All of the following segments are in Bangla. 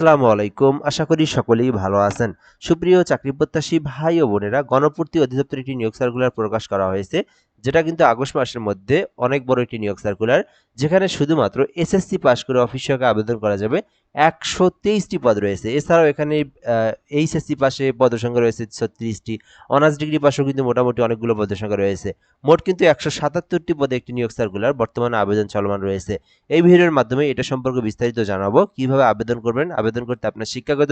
আসসালামু আলাইকুম। আশা করি সকলেই ভালো আছেন। সুপ্রিয় চাকরি প্রত্যাশী ভাই ও বোনেরা, গণপূর্তি অধিদপ্তর একটি নিয়োগ সার্কুলার প্রকাশ করা হয়েছে, যেটা কিন্তু আগস্ট মাসের মধ্যে অনেক বড় একটি নিয়োগ সার্কুলার, যেখানে শুধুমাত্র এসএসসি পাস করে অফিস সহকারে আবেদন করা যাবে। 123টি পদ রয়েছে। এছাড়াও এখানে এইচএসসি পাশে পদের সংখ্যা রয়েছে 36টি। অনার্স ডিগ্রি পাশেও কিন্তু মোটামুটি অনেকগুলো পদের সংখ্যা রয়েছে। মোট কিন্তু 177টি পদে একটি নিয়োগ সার্কুলার বর্তমানে আবেদন চলমান রয়েছে। এই ভিডিওর মাধ্যমে এটা সম্পর্কে বিস্তারিত জানাবো, কিভাবে আবেদন করবেন, আবেদন করতে আপনার শিক্ষাগত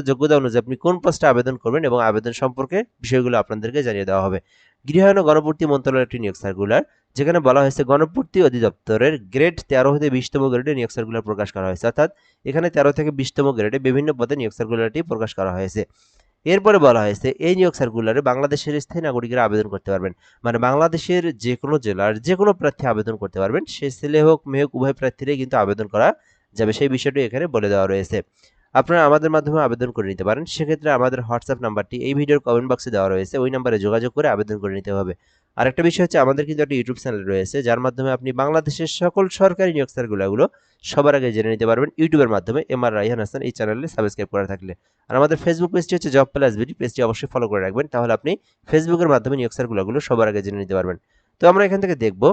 যোগ্যতা অনুযায়ী আপনি কোন পোস্টে আবেদন করবেন এবং আবেদন সম্পর্কে বিষয়গুলো আপনাদেরকে জানিয়ে দেওয়া হবে। গৃহায়ন ও গণপূর্তি মন্ত্রণালয়ের একটি নিয়োগ সার্কুলার, যেখানে বলা হয়েছে গণপূর্তি অধিদপ্তরের গ্রেড 13 হতে 20তম গ্রেডে নিয়োগ সার্কুলার প্রকাশ করা হয়েছে, অর্থাৎ এখানে 13 থেকে 20তম গ্রেডে বিভিন্ন পদে নিয়োগ সার্কুলারটি প্রকাশ করা হয়েছে। এরপরে বলা হয়েছে এই নিয়োগ সার্কুলারে বাংলাদেশের স্থায়ী নাগরিকরা আবেদন করতে পারবেন। মানে বাংলাদেশের যে কোনো জেলার যে কোনো প্রার্থী আবেদন করতে পারবেন, সে ছেলে হোক মেয়ে হোক উভয় প্রার্থীরাই কিন্তু আবেদন করা যাবে, সেই বিষয়টি এখানে বলে দেওয়া রয়েছে। আপনারা আমাদের মাধ্যমে আবেদন করে নিতে পারেন। সেক্ষেত্রে আমাদের হোয়াটসঅ্যাপ নাম্বারটি এই ভিডিওর কমেন্ট বক্সে দেওয়া রয়েছে, ওই নাম্বারে যোগাযোগ করে আবেদন করে নিতে হবে। আরেকটা বিষয় হচ্ছে, আমাদের কিন্তু একটা ইউটিউব চ্যানেল রয়েছে, যার মাধ্যমে আপনি বাংলাদেশের সকল সরকারি নিয়োগ সার্কুলারগুলো সবার আগে জেনে নিতে পারবেন ইউটিউবের মাধ্যমে, এমআর রায়হান হাসান এই চ্যানেলে সাবস্ক্রাইব করা থাকলে। আর আমাদের ফেসবুক পেজটি হচ্ছে জব প্লাস বিডি, পেজটি অবশ্যই ফলো করে রাখবেন, তাহলে আপনি ফেসবুকের মাধ্যমে নিয়োগ সার্কুলারগুলো সবার আগে জেনে নিতে পারবেন। তো আমরা এখান থেকে দেখব,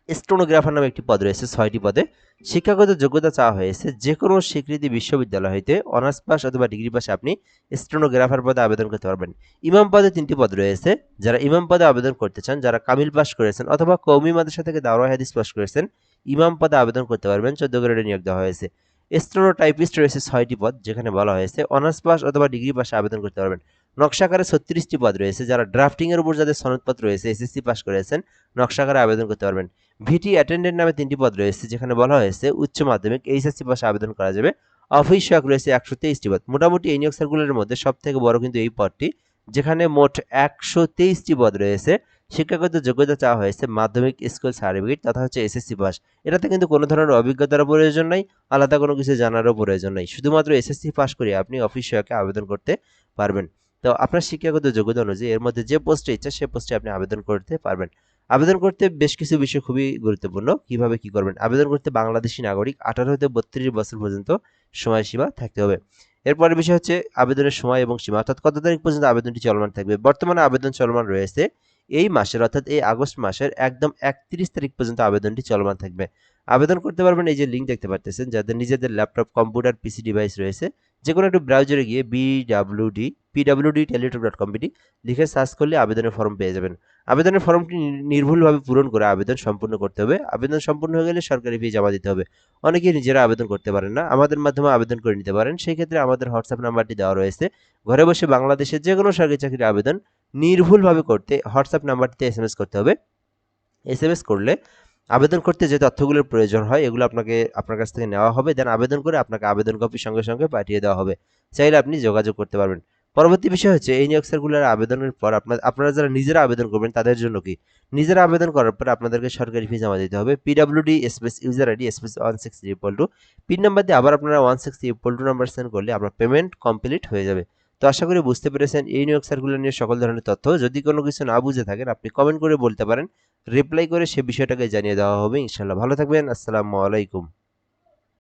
স্টেনোগ্রাফার নামে একটি পদ রয়েছে। 6টি পদে শিক্ষাগত যোগ্যতা চাওয়া হয়েছে যে কোনো স্বীকৃতি বিশ্ববিদ্যালয় হইতে অনার্স পাস অথবা ডিগ্রি পাশে আপনি স্টেনোগ্রাফার পদে আবেদন করতে পারবেন। ইমাম পদে 3টি পদ রয়েছে। যারা ইমাম পদে আবেদন করতে চান, যারা কামিল পাস করেছেন অথবা কওমি মাদ্রাসা থেকে দাওরা হাদিস পাস করেছেন, ইমাম পদে আবেদন করতে পারবেন। 14 গ্রেডে নিয়োগ দেওয়া হয়েছে। স্টেনো টাইপিস্ট রয়েছে 6টি পদ, যেখানে বলা হয়েছে অনার্স পাস অথবা ডিগ্রি পাশে আবেদন করতে পারবেন। নকশাকারে 36টি পদ রয়েছে। যারা ড্রাফটিং এর উপর যাদের সনদপত্র রয়েছে, এসএসসি পাস করেছেন, নকশাকারে আবেদন করতে পারবেন। ভিটি অ্যাটেন্ডেন্ট নামে 3টি পদ রয়েছে, যেখানে বলা হয়েছে উচ্চ মাধ্যমিক এইচএসসি পাশে আবেদন করা যাবে। অফিস সহায়ক রয়েছে 123টি পদ। মোটামুটি এই নিয়োগ সার্কুলারের মধ্যে সব থেকে বড় কিন্তু এই পদটি, যেখানে মোট 123টি পদ রয়েছে। শিক্ষাগত যোগ্যতা চাওয়া হয়েছে মাধ্যমিক স্কুল সার্টিফিকেট তথা হচ্ছে এসএসসি পাস। এটাতে কিন্তু কোনো ধরনের অভিজ্ঞতার প্রয়োজন নাই, আলাদা কোনো কিছু জানারও প্রয়োজন নাই, শুধুমাত্র এসএসসি পাস করে আপনি অফিস সহায়কে আবেদন করতে পারবেন। তো আপনার শিক্ষাগত যোগ্যতা অনুযায়ী এর মধ্যে যে পোস্টে ইচ্ছা সে পোস্টে আপনি আবেদন করতে পারবেন। আবেদন করতে বেশ কিছু বিষয় খুবই গুরুত্বপূর্ণ। কিভাবে কি করবেন? আবেদন করতে বাংলাদেশী নাগরিক 18 হতে 32 বছর পর্যন্ত সময়সীমা থাকতে হবে। এরপরের বিষয় হচ্ছে আবেদনের সময় এবং সীমা, অর্থাৎ কত তারিখ পর্যন্ত আবেদনটি চলমান থাকবে। বর্তমানে আবেদন চলমান রয়েছে এই মাসের, অর্থাৎ এই আগস্ট মাসের একদম 31 তারিখ পর্যন্ত আবেদনটি চলমান থাকবে। আবেদন করতে পারবেন, এই যে লিঙ্ক দেখতে পাচ্ছেন, যাদের নিজেদের ল্যাপটপ, কম্পিউটার, পিসি ডিভাইস রয়েছে, যে কোনো একটু ব্রাউজারে গিয়ে pwd.telegram.com লিখে সার্চ করলে আবেদনের ফর্ম পেয়ে যাবেন। আবেদনের ফর্মটি নির্ভুলভাবে পূরণ করে আবেদন সম্পূর্ণ করতে হবে। আবেদন সম্পূর্ণ হয়ে গেলে সরকারি ফি জমা দিতে হবে। অনেকেই নিজেরা আবেদন করতে পারেন না, আমাদের মাধ্যমে আবেদন করে নিতে পারেন। সেই ক্ষেত্রে আমাদের হোয়াটসঅ্যাপ নাম্বারটি দেওয়া রয়েছে। ঘরে বসে বাংলাদেশের যে কোনো সরকারি চাকরির আবেদন নির্ভুলভাবে করতে হোয়াটসঅ্যাপ নাম্বারটিতে এসএমএস করতে হবে। এসএমএস করলে আবেদন করতে যে তথ্যগুলোর প্রয়োজন হয় এগুলো আপনার কাছ থেকে নেওয়া হবে, দেন আবেদন করে আপনাকে আবেদন কপি সঙ্গে সঙ্গে পাঠিয়ে দেওয়া হবে। চাইলে আপনি যোগাযোগ করতে পারবেন। পরবর্তী বিষয় হচ্ছে, এই নিয়োগ সার্কুলার আবেদনের পর আপনারা যারা নিজেরা আবেদন করবেন তাদের জন্য কি, নিজেরা আবেদন করার পর আপনাদেরকে সরকারি ফি জমা দিতে হবে। PWD space user ID space 163 pin number দিয়ে আবার আপনারা 163 নাম্বার সেন্ড করলে আপনার পেমেন্ট কমপ্লিট হয়ে যাবে। তো আশা করি বুঝতে পেরেছেন এই নিয়োগ সার্কুলার নিয়ে সকল ধরনের তথ্য। যদি কোনো কিছু না বুঝে থাকেন আপনি কমেন্ট করে বলতে পারেন, রিপ্লাই করে সে বিষয়টাকে জানিয়ে দেওয়া হবে ইনশাল্লাহ। ভালো থাকবেন। আসসালামু আলাইকুম।